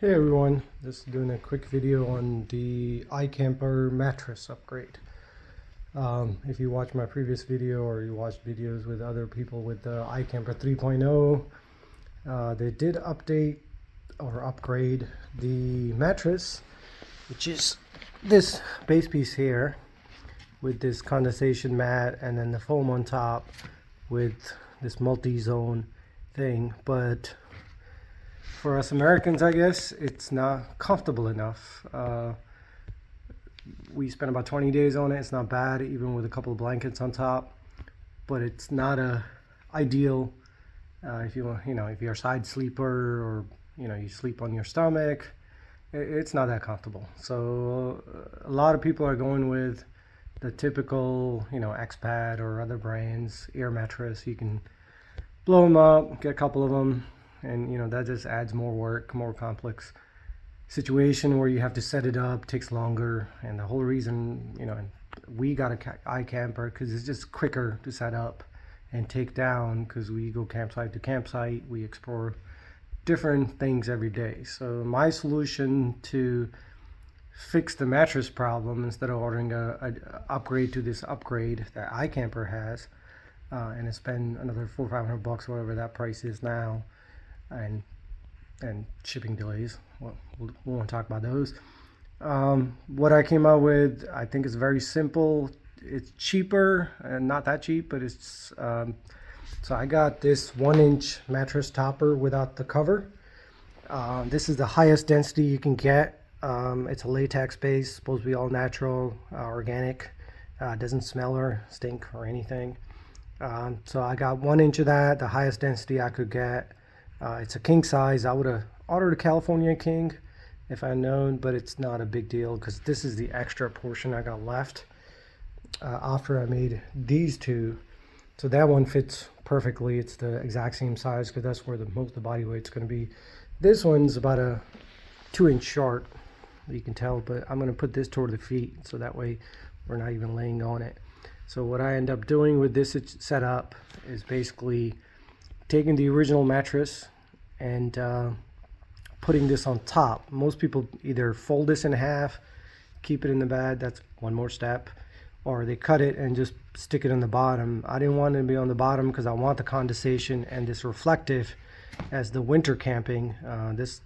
Hey everyone, just doing a quick video on the Ikamper mattress upgrade. If you watch my previous video or you watch videos with other people with the Ikamper 3.0, they did update or upgrade the mattress, which is this base piece here with this condensation mat and then the foam on top with this multi-zone thing. But for us Americans, I guess, it's not comfortable enough. We spent about 20 days on it. It's not bad, even with a couple of blankets on top, but it's not ideal if you want, if you're a side sleeper or you sleep on your stomach. It's not that comfortable. So a lot of people are going with the typical, X-Pad or other brands, air mattress. You can blow them up, get a couple of them, and that just adds more work, more complex situation where you have to set it up, takes longer. And the whole reason we got a Ikamper because it's just quicker to set up and take down, because we go campsite to campsite, we explore different things every day. So my solution to fix the mattress problem, instead of ordering a upgrade to this upgrade that Ikamper has, and spend another $400 or $500, whatever that price is now, and shipping delays. Well, we won't talk about those. What I came out with, I think, is very simple. It's cheaper, and not that cheap, but it's so I got this 1-inch mattress topper without the cover. This is the highest density you can get. It's a latex base, supposed to be all natural, organic. Doesn't smell or stink or anything. So I got 1 inch of that, the highest density I could get. It's a king size. I would have ordered a California king if I'd known, but it's not a big deal because this is the extra portion I got left after I made these two. So that one fits perfectly. It's the exact same size because that's where most of the body weight's going to be. This one's about a 2-inch short, you can tell, but I'm going to put this toward the feet so that way we're not even laying on it. So what I end up doing with this setup is basically taking the original mattress and putting this on top. Most people either fold this in half, keep it in the bed, that's one more step, or they cut it and just stick it on the bottom. I didn't want it to be on the bottom because I want the condensation and this reflective as the winter camping. This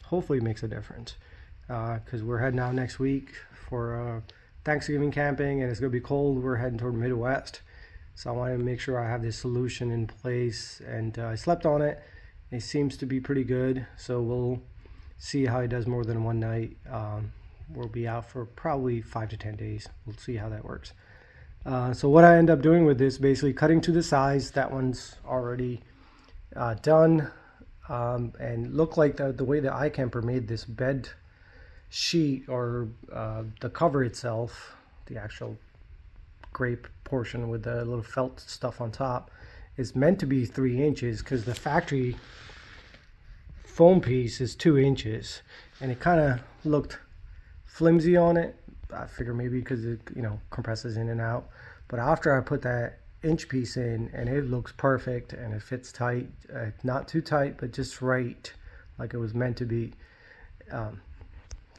hopefully makes a difference because we're heading out next week for Thanksgiving camping, and it's going to be cold. We're heading toward the Midwest. So I wanted to make sure I have this solution in place, and I slept on it. It seems to be pretty good, so we'll see how it does more than one night. We'll be out for probably 5 to 10 days. We'll see how that works. So what I end up doing with this, basically cutting to the size. That one's already done, and look like the way the Ikamper made this bed sheet, or the cover itself, the actual grape portion with the little felt stuff on top, is meant to be 3 inches because the factory foam piece is 2 inches, and it kind of looked flimsy on it. I figure maybe because it compresses in and out, but after I put that inch piece in, and it looks perfect and it fits tight, not too tight but just right, like it was meant to be,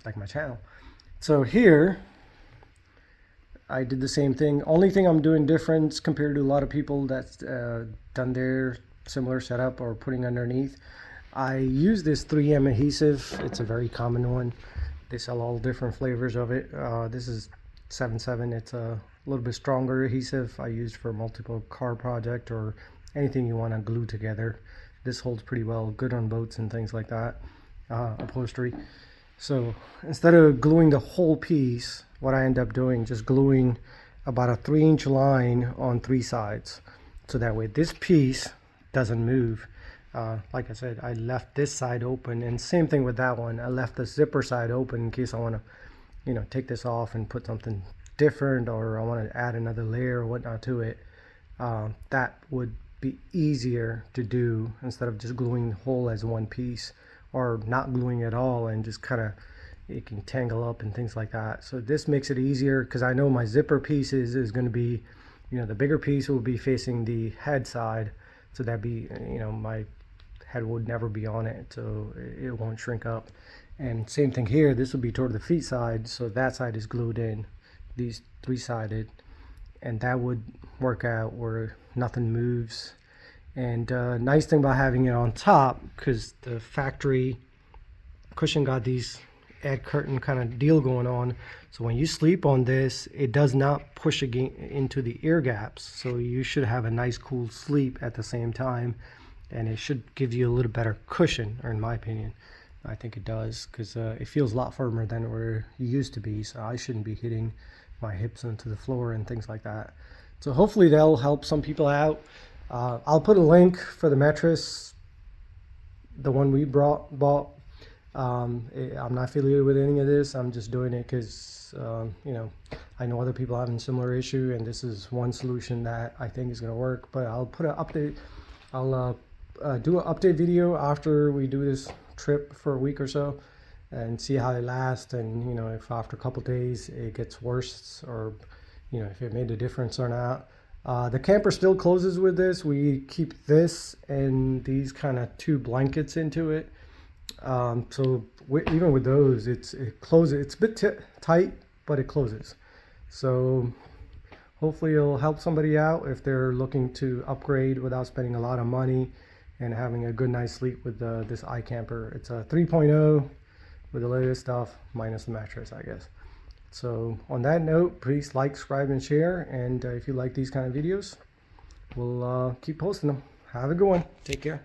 like my channel. So here I did the same thing. Only thing I'm doing different compared to a lot of people that's done their similar setup or putting underneath, I use this 3M adhesive. It's a very common one. They sell all different flavors of it. This is 7.7. It's a little bit stronger adhesive I used for multiple car project or anything you want to glue together. This holds pretty well, good on boats and things like that, upholstery. So instead of gluing the whole piece, what I end up doing, just gluing about a 3-inch line on 3 sides. So that way this piece doesn't move. Like I said, I left this side open, and same thing with that one. I left the zipper side open in case I want to, take this off and put something different, or I want to add another layer or whatnot to it. That would be easier to do instead of just gluing the whole as one piece, or not gluing at all and just kind of, it can tangle up and things like that. So this makes it easier because I know my zipper piece is going to be, the bigger piece will be facing the head side. So that'd be, my head would never be on it, so it won't shrink up. And same thing here, this will be toward the feet side, so that side is glued in, these three-sided, and that would work out where nothing moves. And nice thing about having it on top, because the factory cushion got these egg curtain kind of deal going on, so when you sleep on this, it does not push again into the ear gaps, so you should have a nice cool sleep at the same time, and it should give you a little better cushion, or in my opinion I think it does, because it feels a lot firmer than where you used to be, so I shouldn't be hitting my hips into the floor and things like that. So hopefully that'll help some people out. I'll put a link for the mattress, the one we bought. I'm not affiliated with any of this. I'm just doing it because you know, I know other people having a similar issue, and this is one solution that I think is going to work. But I'll put an update. I'll do an update video after we do this trip for a week or so, and see how it lasts, and you know, if after a couple days it gets worse, or you know, if it made a difference or not. The camper still closes with this. We keep this and these kind of two blankets into it. So even with those, it closes. It's a bit tight, but it closes. So hopefully it'll help somebody out if they're looking to upgrade without spending a lot of money and having a good night's sleep with this Ikamper. It's a 3.0 with the latest stuff, minus the mattress, I guess. So on that note, please like, subscribe, and share. And if you like these kind of videos, we'll keep posting them. Have a good one. Take care.